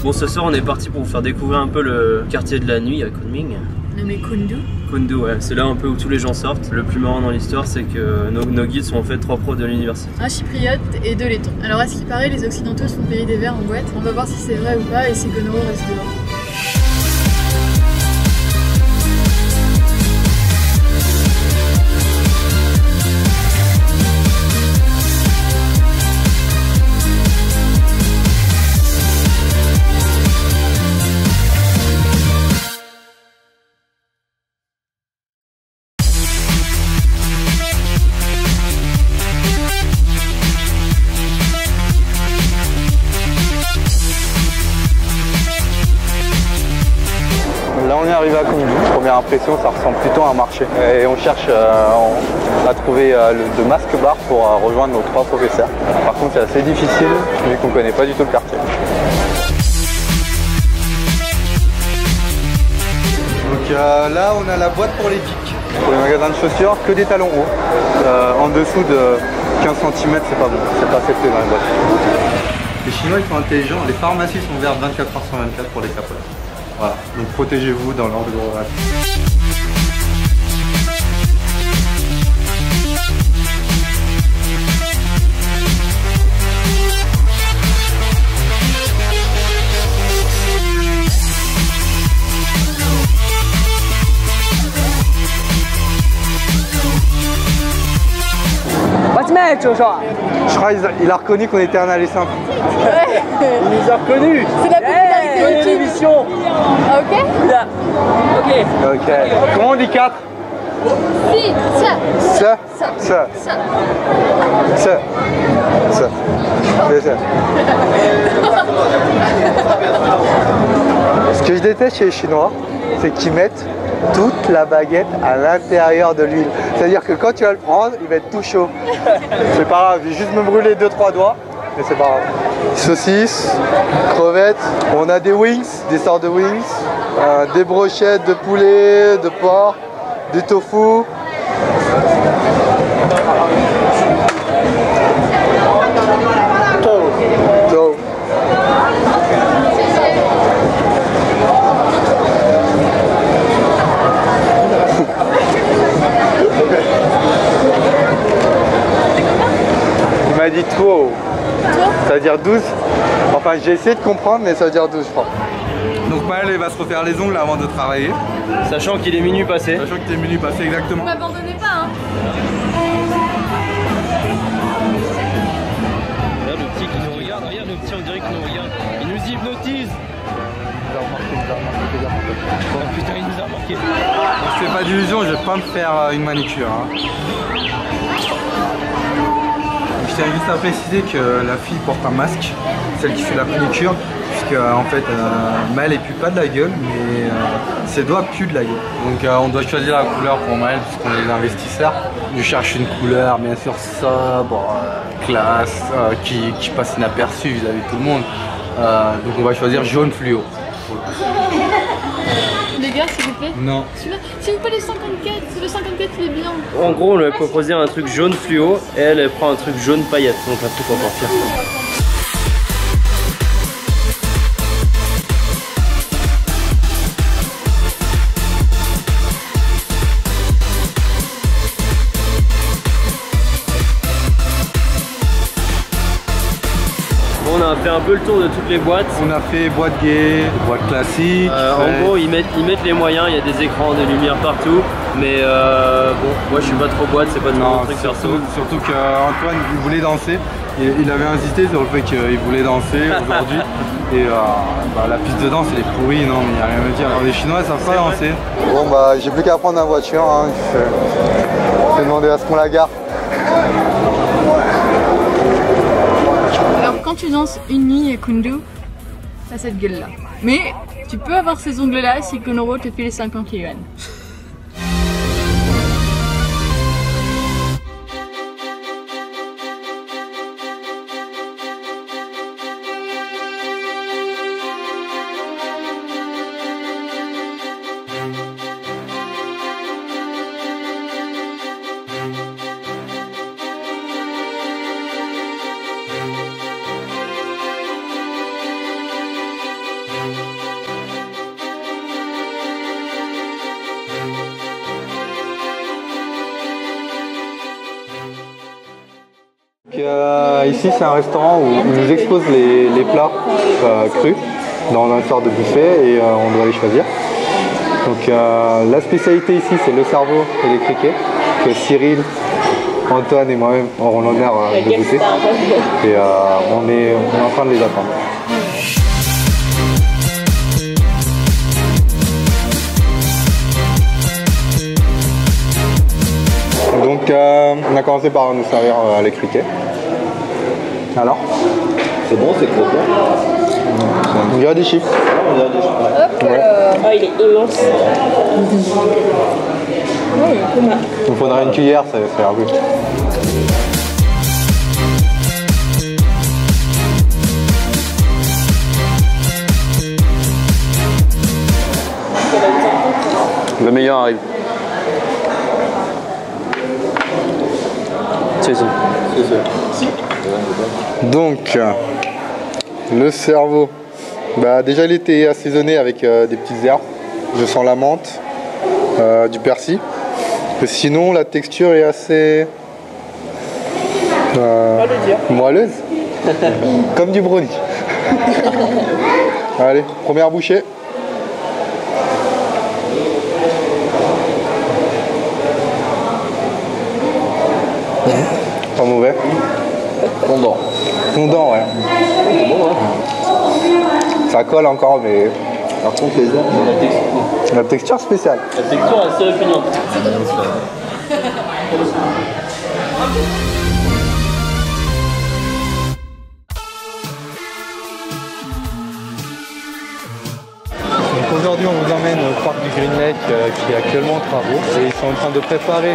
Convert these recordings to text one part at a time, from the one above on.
Bon, ce soir on est parti pour vous faire découvrir un peu le quartier de la nuit à Kunming. Nommé Kundu. Kundu, ouais, c'est là un peu où tous les gens sortent. Le plus marrant dans l'histoire, c'est que nos guides sont en fait 3 pros de l'université. Un chypriote et 2 lettons. Alors à ce qui paraît, les occidentaux se font payer des verres en boîte. On va voir si c'est vrai ou pas et si Gonoro reste dehors. Là on est arrivé à Kundu, première impression ça ressemble plutôt à un marché et on cherche à trouver de masque bar pour rejoindre nos 3 professeurs. Par contre c'est assez difficile vu qu'on ne connaît pas du tout le quartier. Donc là on a la boîte pour les pics. Pour les magasins de chaussures, que des talons hauts. En dessous de 15 cm c'est pas bon, c'est pas accepté dans les boîtes. Les Chinois ils sont intelligents, les pharmacies sont ouvertes 24h/24 pour les capotes. Voilà, donc protégez-vous dans l'ordre de l'orage. Je crois qu'il a reconnu qu'on était un aller simple. Ouais. Il nous a reconnus. C'est la popularité de l'émission. Ah, ok. Ok. Comment on dit 4? Si, Ça. Ce que je déteste chez les Chinois, c'est qu'ils mettent toute la baguette à l'intérieur de l'huile. C'est-à-dire que quand tu vas le prendre, il va être tout chaud. C'est pas grave, je vais juste me brûler 2-3 doigts, mais c'est pas grave. Saucisses, crevettes, on a des wings, des sortes de wings, des brochettes de poulet, de porc, du tofu. Il m'a dit trop. Ça veut dire 12. Enfin j'ai essayé de comprendre mais ça veut dire 12 je crois. Donc Maël il va se refaire les ongles avant de travailler. Sachant qu'il est minuit passé. Sachant qu'il est minuit passé exactement. Ne m'abandonnez pas hein. Regarde le petit qui nous regarde, regarde le petit on dirait qu'il nous regarde. Il nous hypnotise. Oh putain il nous a remarqué. Je fais pas d'illusion, je vais pas me faire une manicure. Hein. Je tiens juste à préciser que la fille porte un masque, celle qui fait la manicure, puisque en fait Maël elle pue pas de la gueule, mais ses doigts puent de la gueule. Donc on doit choisir la couleur pour Maël, puisqu'on est des investisseurs. Je cherche une couleur bien sûr sobre, classe, qui passe inaperçue vis-à-vis de tout le monde. Donc on va choisir jaune fluo. Les gars s'il vous plaît. Non. Celui-là, s'il vous plaît les 54, le 54 il est bien. En gros on lui a proposé un truc jaune fluo et elle prend un truc jaune paillette, donc un truc encore pire. On a fait un peu le tour de toutes les boîtes. On a fait boîte gay, boîte classique. En gros, ils mettent les moyens, il y a des écrans, des lumières partout. Mais bon, moi je suis pas trop boîte, c'est pas de mon truc perso. Surtout qu'Antoine il voulait danser. Il avait insisté sur le fait qu'il voulait danser aujourd'hui. Et la piste de danse elle est pourrie, non mais il n'y a rien à dire. Alors, les Chinois savent pas danser. Bon bah j'ai plus qu'à prendre la voiture. Hein. Je vais demander à ce qu'on la gare. Alors quand tu danses une nuit à Kundu, t'as cette gueule là. Mais tu peux avoir ces ongles là si Gonoro te file les 50 yuan. Ici c'est un restaurant où ils nous exposent les plats crus dans un sorte de buffet et on doit les choisir. Donc la spécialité ici c'est le cerveau et les criquets que Cyril, Antoine et moi-même auront l'honneur de goûter. Et on est en train de les attendre. Donc on a commencé par nous servir les criquets. Alors? C'est bon, c'est croquant. On dirait des chiffres. Ouais. Oh, il est immense. Il nous faudrait une cuillère, ça ira plus. Le meilleur arrive. Donc, le cerveau, déjà il était assaisonné avec des petites herbes. Je sens la menthe, du persil. Et sinon, la texture est assez moelleuse, comme du brownie. Allez, première bouchée. Pas mauvais. Fondant. Fondant, ouais. C'est bon, hein. Ça colle encore, mais Par contre, les herbes, la texture spéciale. La texture est assez répugnante. Donc aujourd'hui on vous emmène au parc du Green Lake qui est actuellement en travaux et ils sont en train de préparer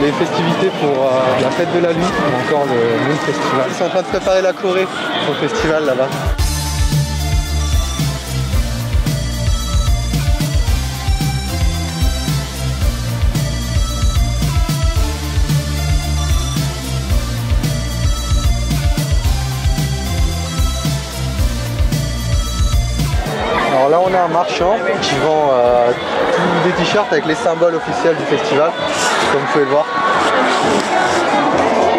les festivités pour la fête de la Lune ou encore le Moon Festival. Ils sont en train de préparer la Corée au festival là-bas. Alors là on a un marchand qui vend des t-shirts avec les symboles officiels du festival, comme vous pouvez le voir.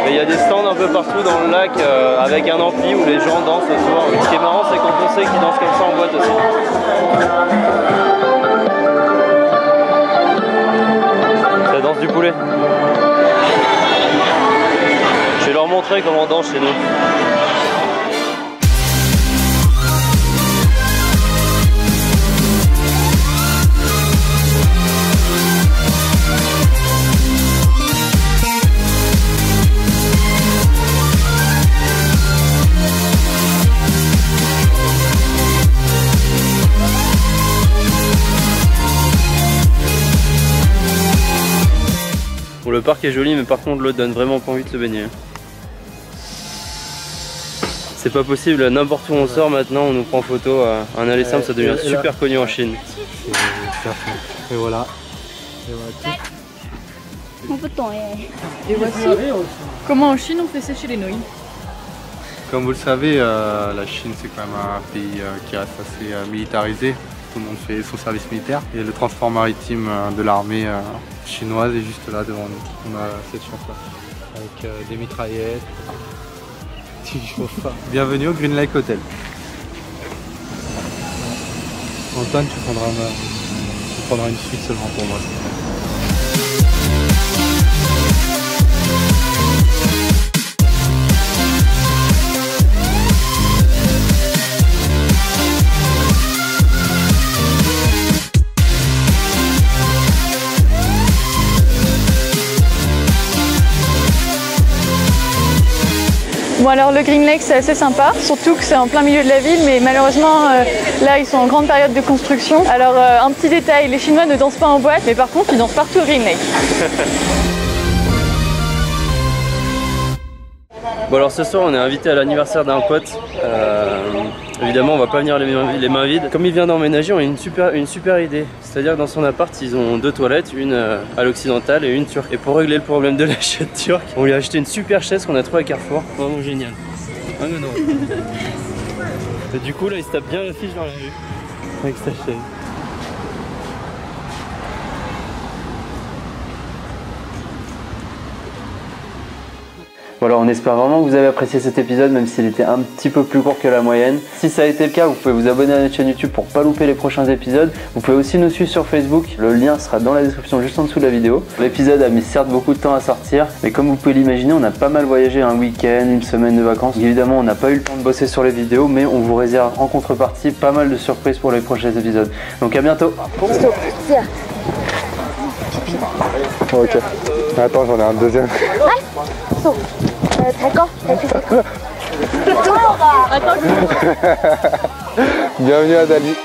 Et il y a des stands un peu partout dans le lac avec un ampli où les gens dansent ce soir. Ce qui est marrant c'est quand on sait qu'ils dansent comme ça en boîte aussi. C'est la danse du poulet. Je vais leur montrer comment on danse chez nous. Bon, le parc est joli mais par contre l'eau donne vraiment pas envie de se baigner. C'est pas possible, n'importe où on sort maintenant on nous prend photo. Un aller simple ça devient super connu en Chine. Et voilà. Et voici comment en Chine on fait sécher les nouilles. Comme vous le savez, la Chine c'est quand même un pays qui reste assez militarisé. Tout le monde fait son service militaire et le transport maritime de l'armée chinoise est juste là devant nous. On a cette chance là avec des mitraillettes, du chauffard. Bienvenue au Green Lake Hotel. Antoine, tu prendras une suite seulement pour moi. Bon alors le Green Lake c'est assez sympa, surtout que c'est en plein milieu de la ville, mais malheureusement là ils sont en grande période de construction. Alors un petit détail, les Chinois ne dansent pas en boîte, mais par contre ils dansent partout au Green Lake. Bon alors ce soir on est invité à l'anniversaire d'un pote. Évidemment on va pas venir les mains vides. Comme il vient d'emménager, on a une super idée. C'est-à-dire que dans son appart ils ont 2 toilettes, une à l'occidentale et une turque. Et pour régler le problème de la chaise turque, on lui a acheté une super chaise qu'on a trouvée à Carrefour. Vraiment génial. Ah mais non. Et du coup là il se tape bien l'affiche dans la rue avec sa chaise. Voilà, on espère vraiment que vous avez apprécié cet épisode, même s'il était un petit peu plus court que la moyenne. Si ça a été le cas, vous pouvez vous abonner à notre chaîne YouTube pour pas louper les prochains épisodes. Vous pouvez aussi nous suivre sur Facebook, le lien sera dans la description juste en dessous de la vidéo. L'épisode a mis certes beaucoup de temps à sortir, mais comme vous pouvez l'imaginer, on a pas mal voyagé, un week-end, une semaine de vacances. Évidemment, on n'a pas eu le temps de bosser sur les vidéos, mais on vous réserve en contrepartie pas mal de surprises pour les prochains épisodes. Donc à bientôt. Ok. Attends, j'en ai un deuxième. Bienvenue à Dali.